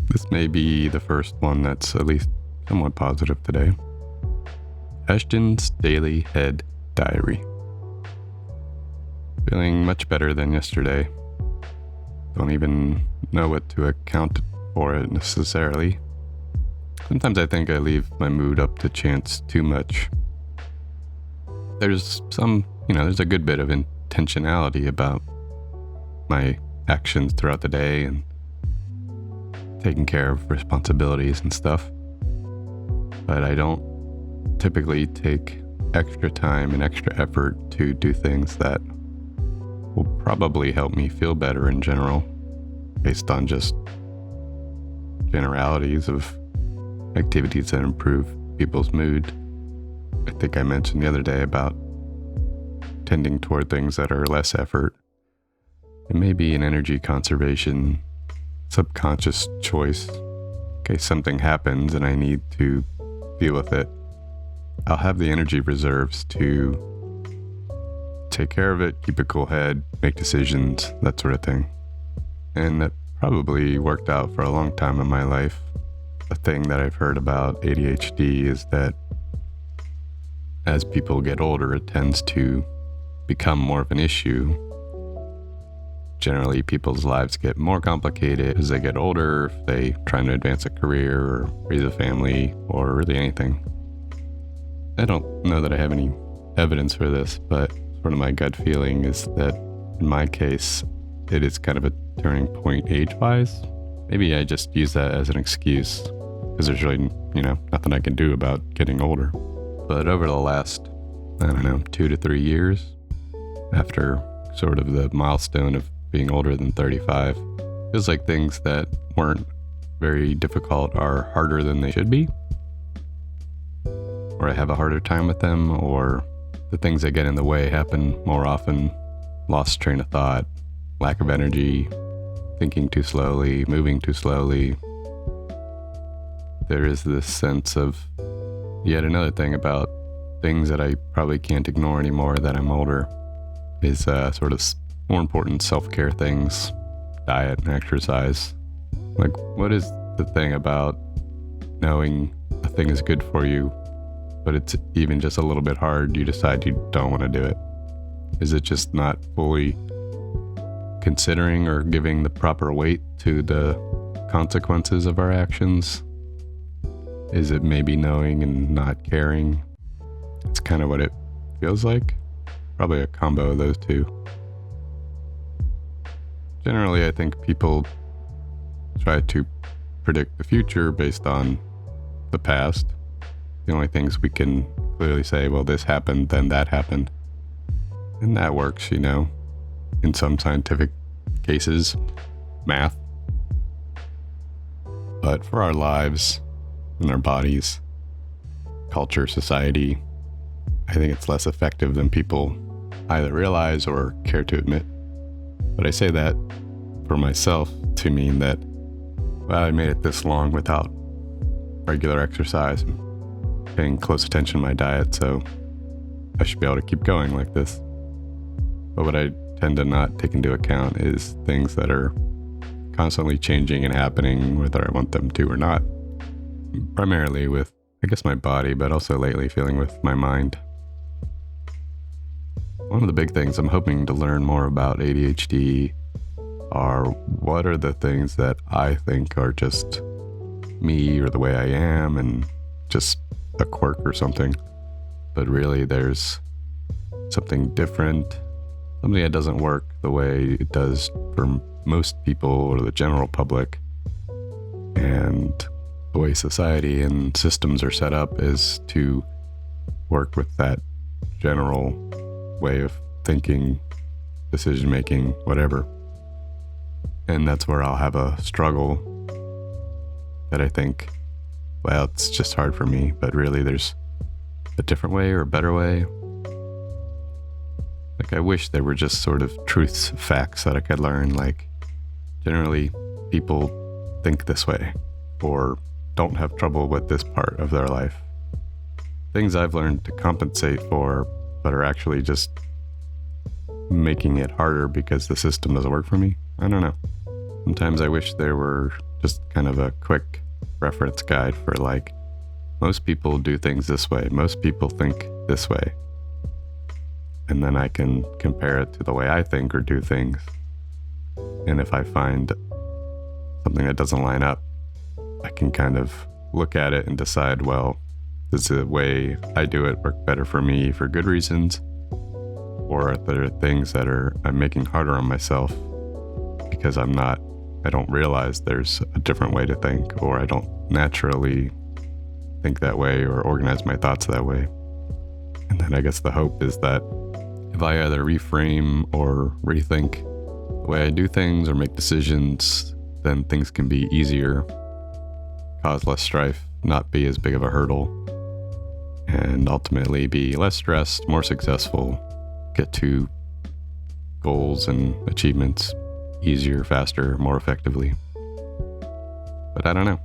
This may be the first one that's at least somewhat positive today. Ashton's Daily Head Diary. Feeling much better than yesterday. Don't even know what to account for it necessarily. Sometimes I think I leave my mood up to chance too much. There's there's a good bit of intentionality about my actions throughout the day and taking care of responsibilities and stuff. But I don't typically take extra time and extra effort to do things that will probably help me feel better in general, based on just generalities of activities that improve people's mood. I think I mentioned the other day about tending toward things that are less effort. It may be an energy conservation subconscious choice. In case something happens and I need to deal with it, I'll have the energy reserves to take care of it, keep a cool head, make decisions, that sort of thing. And that probably worked out for a long time in my life. A thing that I've heard about ADHD is that as people get older, it tends to become more of an issue. Generally, people's lives get more complicated as they get older, if they're trying to advance a career or raise a family or really anything. I don't know that I have any evidence for this, but sort of my gut feeling is that in my case, it is kind of a turning point age-wise. Maybe I just use that as an excuse because there's really, nothing I can do about getting older. But over the last, 2 to 3 years, after sort of the milestone of being older than 35, feels like things that weren't very difficult are harder than they should be. Or I have a harder time with them, or the things that get in the way happen more often. Lost train of thought, lack of energy, thinking too slowly, moving too slowly. There is this sense of yet another thing about things that I probably can't ignore anymore that I'm older is sort of more important self-care things, diet and exercise. Like, what is the thing about knowing a thing is good for you, but it's even just a little bit hard, you decide you don't want to do it? Is it just not fully considering or giving the proper weight to the consequences of our actions? Is it maybe knowing and not caring? It's kind of what it feels like. Probably a combo of those two. Generally, I think people try to predict the future based on the past. The only things we can clearly say, well, this happened, then that happened. And that works, in some scientific cases, math. But for our lives and our bodies, culture, society, I think it's less effective than people either realize or care to admit. But I say that for myself to mean that, well, I made it this long without regular exercise and paying close attention to my diet, so I should be able to keep going like this. But what I tend to not take into account is things that are constantly changing and happening, whether I want them to or not. Primarily with, I guess, my body, but also lately feeling with my mind. One of the big things I'm hoping to learn more about ADHD are what are the things that I think are just me or the way I am and just a quirk or something. But really there's something different, something that doesn't work the way it does for most people or the general public. And the way society and systems are set up is to work with that general way of thinking, decision making, whatever. And that's where I'll have a struggle that I think, well, it's just hard for me, but really there's a different way or a better way. Like, I wish there were just sort of truths, facts that I could learn, like generally people think this way or don't have trouble with this part of their life. Things I've learned to compensate for, but are actually just making it harder because the system doesn't work for me. I don't know. Sometimes I wish there were just kind of a quick reference guide for like, most people do things this way, most people think this way. And then I can compare it to the way I think or do things. And if I find something that doesn't line up, I can kind of look at it and decide, well, does the way I do it work better for me for good reasons? Or are there things that I'm making harder on myself because I don't realize there's a different way to think, or I don't naturally think that way or organize my thoughts that way. And then I guess the hope is that if I either reframe or rethink the way I do things or make decisions, then things can be easier, cause less strife, not be as big of a hurdle, and ultimately be less stressed, more successful, get to goals and achievements easier, faster, more effectively. But I don't know.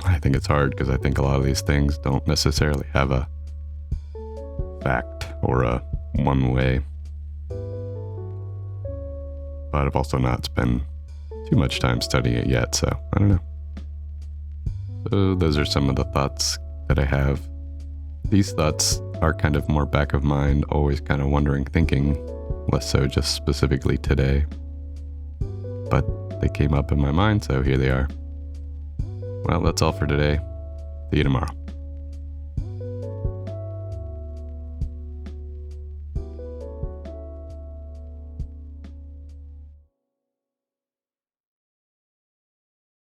I think it's hard because I think a lot of these things don't necessarily have a fact or a one way. But I've also not spent too much time studying it yet, so I don't know. So those are some of the thoughts that I have. These thoughts are kind of more back of mind, always kind of wondering, thinking, less so just specifically today. But they came up in my mind, so here they are. Well, that's all for today. See you tomorrow.